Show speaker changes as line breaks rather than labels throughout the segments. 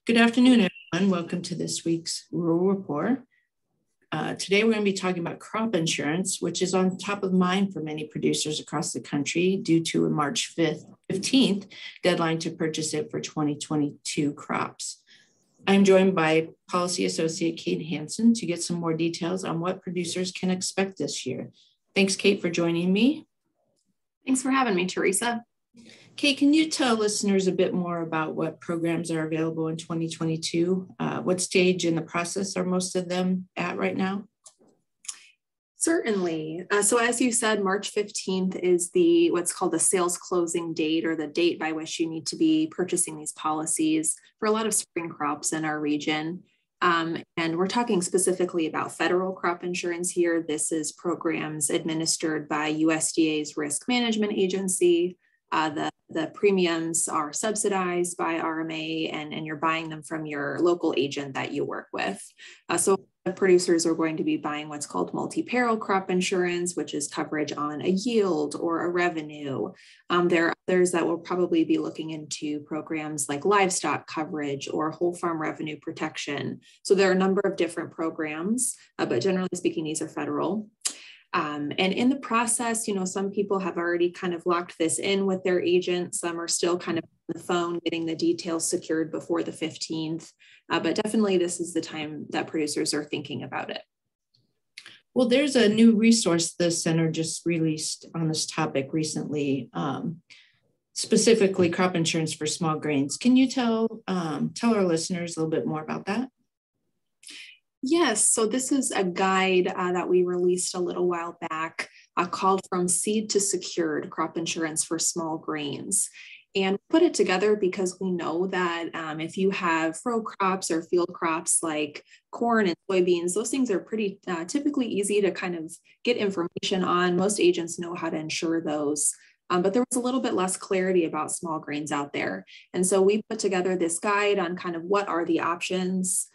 Good afternoon, everyone. Welcome to this week's Rural Rapport. Today, we're going to be talking about crop insurance, which is on top of mind for many producers across the country due to a March 15th deadline to purchase it for 2022 crops. I'm joined by Policy Associate Kate Hansen to get some more details on what producers can expect this year. Thanks, Kate, for joining me.
Thanks for having me, Teresa.
Kate, can you tell listeners a bit more about what programs are available in 2022? What stage in the process are most of them at right now?
Certainly. So as you said, March 15th is what's called the sales closing date, or the date by which you need to be purchasing these policies for a lot of spring crops in our region. And we're talking specifically about federal crop insurance here. This is programs administered by USDA's Risk Management Agency. The premiums are subsidized by RMA, and you're buying them from your local agent that you work with. So producers are going to be buying what's called multi-peril crop insurance, which is coverage on a yield or a revenue. There are others that will probably be looking into programs like livestock coverage or whole farm revenue protection. So there are a number of different programs, but generally speaking, these are federal. And in the process, some people have already kind of locked this in with their agent. Some are still kind of on the phone getting the details secured before the 15th. But definitely this is the time that producers are thinking about it.
Well, there's a new resource the center just released on this topic recently, specifically crop insurance for small grains. Can you tell our listeners a little bit more about that?
Yes, so this is a guide that we released a little while back called From Seed to Secured Crop Insurance for Small Grains. And put it together because we know that if you have row crops or field crops like corn and soybeans, those things are pretty typically easy to kind of get information on. Most agents know how to insure those. But there was a little bit less clarity about small grains out there. And so we put together this guide on kind of what are the options.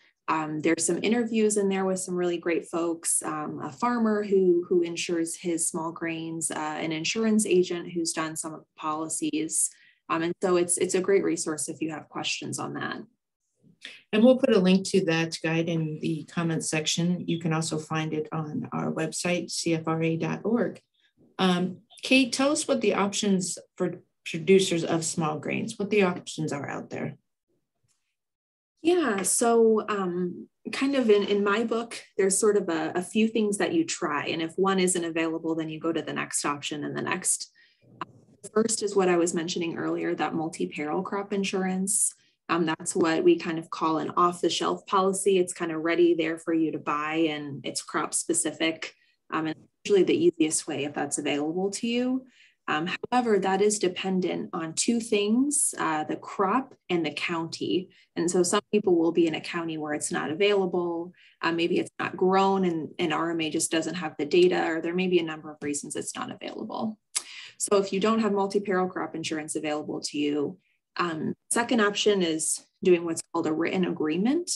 There's some interviews in there with some really great folks, a farmer who insures his small grains, an insurance agent who's done some of the policies. And so it's a great resource if you have questions on that.
And we'll put a link to that guide in the comments section. You can also find it on our website, cfra.org. Kate, tell us what the options for producers of small grains, what the options are out there.
Yeah, so kind of in my book, there's sort of a few things that you try. And if one isn't available, then you go to the next option and the next. First is what I was mentioning earlier, that multi-peril crop insurance. That's what we kind of call an off-the-shelf policy. It's kind of ready there for you to buy, and it's crop specific. And usually the easiest way if that's available to you. However, that is dependent on two things, the crop and the county. And so some people will be in a county where it's not available. Maybe it's not grown and RMA just doesn't have the data, or there may be a number of reasons it's not available. So if you don't have multi-peril crop insurance available to you, second option is doing what's called a written agreement.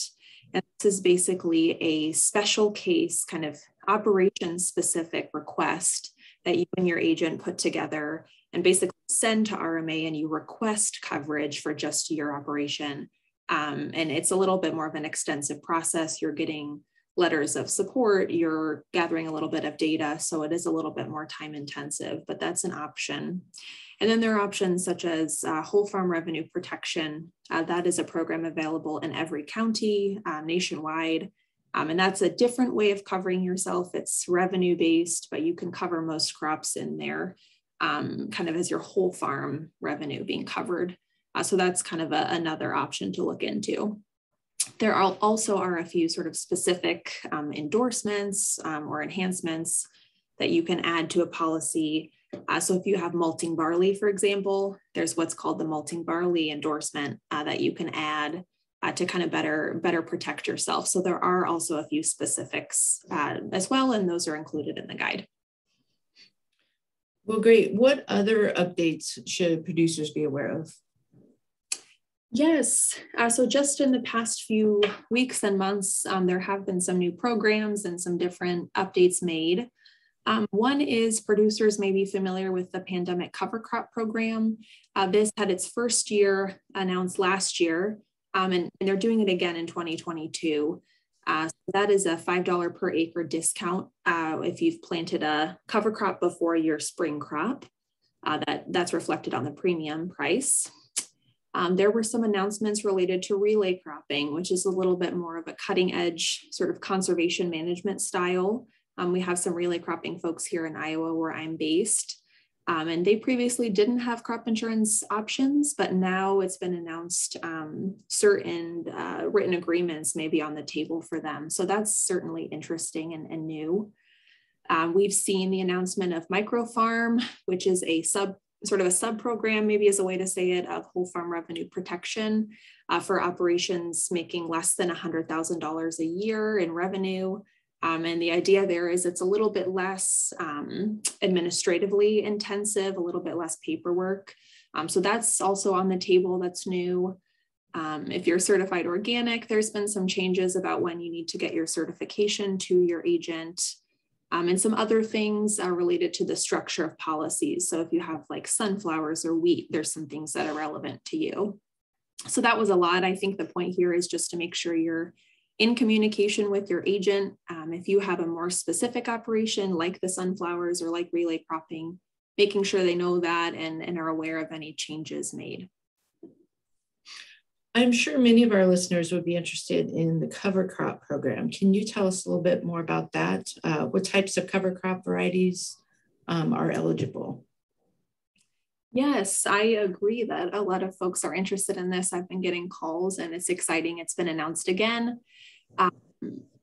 And this is basically a special case kind of operation specific request that you and your agent put together and basically send to RMA, and you request coverage for just your operation. And it's a little bit more of an extensive process. You're getting letters of support, you're gathering a little bit of data, so it is a little bit more time intensive, but that's an option. And then there are options such as whole farm revenue protection. That is a program available in every county nationwide. And that's a different way of covering yourself. It's revenue based, but you can cover most crops in there kind of as your whole farm revenue being covered. So that's kind of another option to look into. There also are a few sort of specific endorsements or enhancements that you can add to a policy. So if you have malting barley, for example, there's what's called the malting barley endorsement that you can add to kind of better protect yourself. So there are also a few specifics as well, and those are included in the guide.
Well, great. What other updates should producers be aware of?
Yes, so just in the past few weeks and months, there have been some new programs and some different updates made. One is producers may be familiar with the pandemic cover crop program. This had its first year announced last year. And they're doing it again in 2022. So that is a $5 per acre discount if you've planted a cover crop before your spring crop. That's reflected on the premium price. There were some announcements related to relay cropping, which is a little bit more of a cutting edge sort of conservation management style. We have some relay cropping folks here in Iowa where I'm based. And they previously didn't have crop insurance options, but now it's been announced certain written agreements may be on the table for them. So that's certainly interesting and new. We've seen the announcement of microfarm, which is a sort of a sub-program, maybe as a way to say it, of whole farm revenue protection for operations making less than $100,000 a year in revenue. And the idea there is it's a little bit less administratively intensive, a little bit less paperwork. So that's also on the table. That's new. If you're certified organic, there's been some changes about when you need to get your certification to your agent. And some other things are related to the structure of policies. So if you have like sunflowers or wheat, there's some things that are relevant to you. So that was a lot. I think the point here is just to make sure you're in communication with your agent. If you have a more specific operation like the sunflowers or like relay cropping, making sure they know that and are aware of any changes made.
I'm sure many of our listeners would be interested in the cover crop program. Can you tell us a little bit more about that? What types of cover crop varieties are eligible?
Yes, I agree that a lot of folks are interested in this. I've been getting calls and it's exciting. It's been announced again.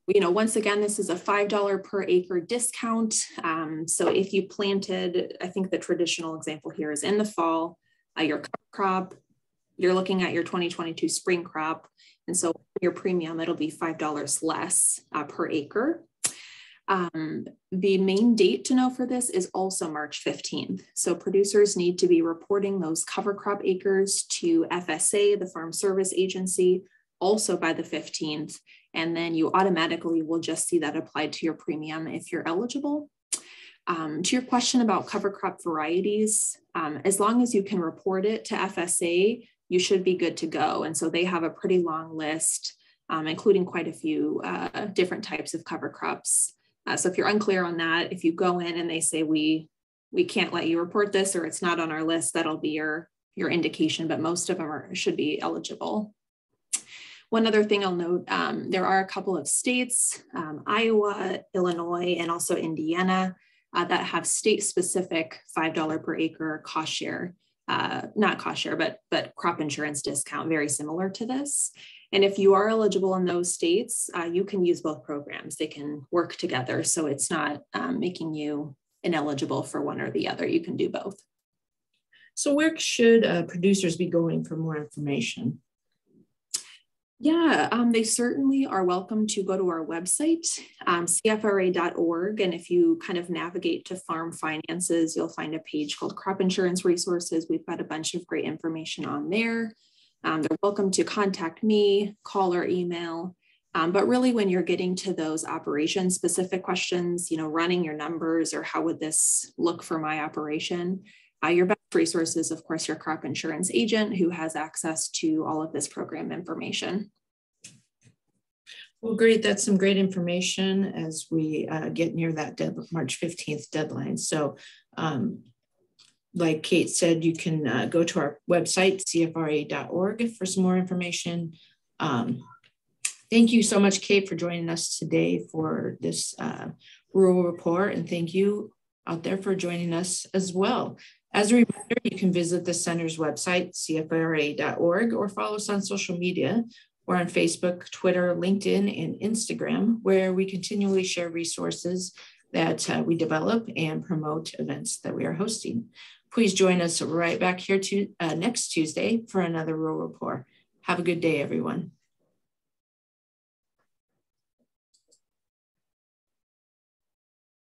Once again, this is a $5 per acre discount. So if you planted, I think the traditional example here is in the fall, your cover crop, you're looking at your 2022 spring crop. And so your premium, it'll be $5 less per acre. The main date to know for this is also March 15th. So producers need to be reporting those cover crop acres to FSA, the Farm Service Agency, also by the 15th. And then you automatically will just see that applied to your premium if you're eligible. To your question about cover crop varieties, as long as you can report it to FSA, you should be good to go. And so they have a pretty long list, including quite a few different types of cover crops. So if you're unclear on that, if you go in and they say, we can't let you report this or it's not on our list, that'll be your indication, but most of them should be eligible. One other thing I'll note, there are a couple of states, Iowa, Illinois, and also Indiana, that have state-specific $5 per acre cost share, not cost share, but crop insurance discount, very similar to this. And if you are eligible in those states, you can use both programs. They can work together. So it's not making you ineligible for one or the other. You can do both.
So where should producers be going for more information?
Yeah, they certainly are welcome to go to our website, cfra.org. And if you kind of navigate to farm finances, you'll find a page called Crop Insurance Resources. We've got a bunch of great information on there. They're welcome to contact me, call or email. But really when you're getting to those operation specific questions, running your numbers or how would this look for my operation, your best resource is, of course, your crop insurance agent who has access to all of this program information.
Well, great. That's some great information as we get near that March 15th deadline. So like Kate said, you can go to our website, cfra.org, for some more information. Thank you so much, Kate, for joining us today for this rural report. And thank you out there for joining us as well. As a reminder, you can visit the center's website, cfra.org, or follow us on social media. We're on Facebook, Twitter, LinkedIn, and Instagram, where we continually share resources that we develop and promote events that we are hosting. Please join us right back here next Tuesday for another Rural Report. Have a good day, everyone.